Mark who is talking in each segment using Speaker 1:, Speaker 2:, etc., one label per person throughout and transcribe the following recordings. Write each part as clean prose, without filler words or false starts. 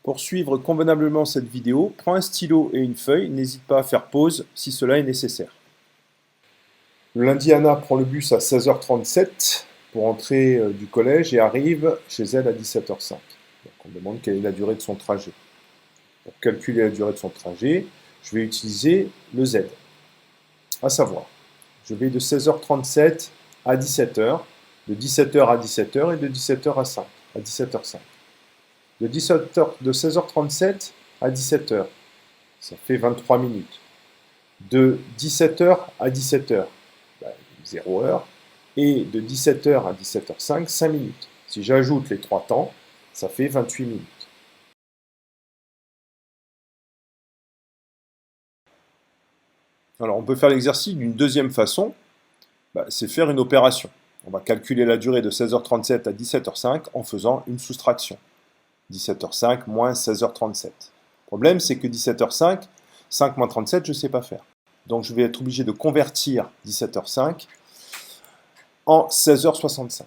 Speaker 1: Pour suivre convenablement cette vidéo, prends un stylo et une feuille, n'hésite pas à faire pause si cela est nécessaire. Lundi, Anna prend le bus à 16h37 pour entrer du collège et arrive chez elle à 17h05. Donc on demande quelle est la durée de son trajet. Pour calculer la durée de son trajet, je vais utiliser le Z. À savoir, je vais de 16h37 à 17h, de 17h à 17h et de 17h à 17h05. De 16h37 à 17h, ça fait 23 minutes. De 17h à 17h, 0 heure. Et de 17h à 17h05, 5 minutes. Si j'ajoute les 3 temps, ça fait 28 minutes. Alors on peut faire l'exercice d'une deuxième façon, c'est faire une opération. On va calculer la durée de 16h37 à 17h05 en faisant une soustraction. 17h05 moins 16h37. Le problème, c'est que 17h05, 5 moins 37, je ne sais pas faire. Donc je vais être obligé de convertir 17h05 en 16h65.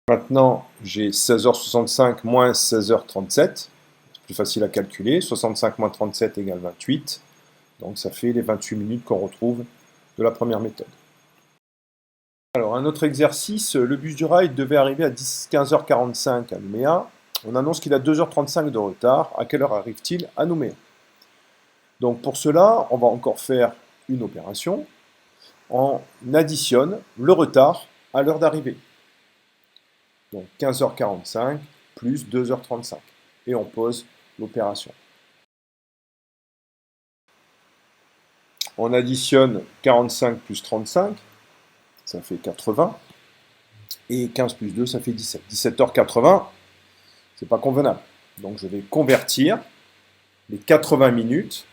Speaker 1: Maintenant, j'ai 16h65 moins 16h37. C'est plus facile à calculer. 65 moins 37 égale 28. Donc ça fait les 28 minutes qu'on retrouve de la première méthode. Alors, un autre exercice, le bus du rail devait arriver à 15h45 à Nouméa. On annonce qu'il a 2h35 de retard. À quelle heure arrive-t-il à Nouméa? Donc pour cela, on va encore faire une opération. On additionne le retard à l'heure d'arrivée. Donc 15h45 plus 2h35. Et on pose l'opération. On additionne 45 plus 35, ça fait 80. Et 15 plus 2, ça fait 17. 17h80, c'est pas convenable. Donc je vais convertir les 80 minutes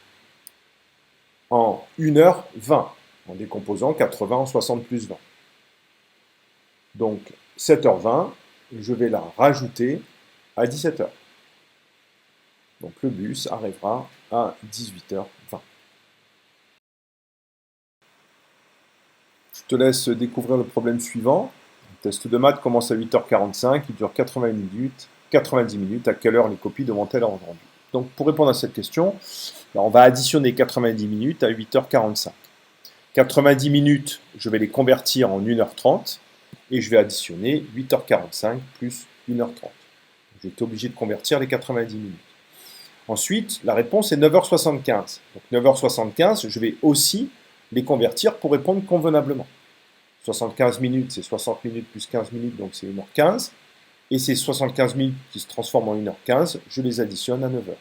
Speaker 1: en 1h20, en décomposant 80 en 60 plus 20. Donc 7h20, je vais la rajouter à 17h. Donc le bus arrivera à 18h20. Je te laisse découvrir le problème suivant. Le test de maths commence à 8h45, il dure 90 minutes. À quelle heure les copies devront-elles être rendues? Donc pour répondre à cette question, on va additionner 90 minutes à 8h45. 90 minutes, je vais les convertir en 1h30 et je vais additionner 8h45 plus 1h30. J'ai été obligé de convertir les 90 minutes. Ensuite, la réponse est 9h75. Donc 9h75, je vais aussi les convertir pour répondre convenablement. 75 minutes, c'est 60 minutes plus 15 minutes, donc c'est 1h15. Et ces 75 minutes qui se transforment en 1h15, je les additionne à 9h.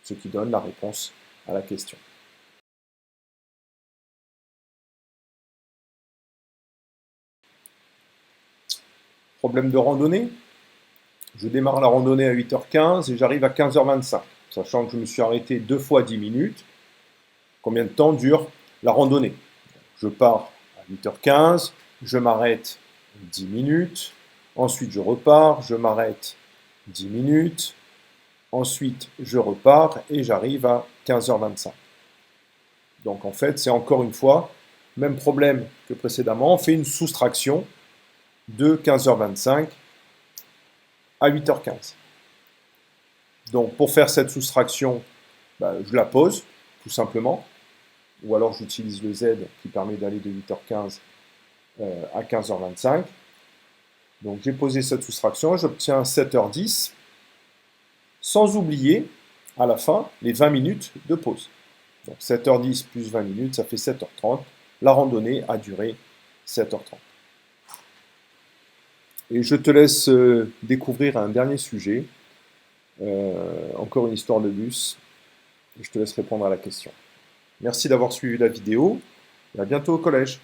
Speaker 1: Ce qui donne la réponse à la question. Problème de randonnée. Je démarre la randonnée à 8h15 et j'arrive à 15h25, sachant que je me suis arrêté 2 fois 10 minutes. Combien de temps dure la randonnée? Je pars à 8h15, je m'arrête 10 minutes, ensuite je repars, je m'arrête 10 minutes, ensuite je repars et j'arrive à 15h25. Donc en fait, c'est encore une fois, même problème que précédemment, on fait une soustraction de 15h25 à 8h15. Donc pour faire cette soustraction, je la pose, tout simplement, ou alors j'utilise le Z qui permet d'aller de 8h15 à 15h25. Donc j'ai posé cette soustraction, j'obtiens 7h10, sans oublier à la fin les 20 minutes de pause. Donc 7h10 plus 20 minutes, ça fait 7h30. La randonnée a duré 7h30. Et je te laisse découvrir un dernier sujet, encore une histoire de bus, et je te laisse répondre à la question. Merci d'avoir suivi la vidéo, et à bientôt au collège.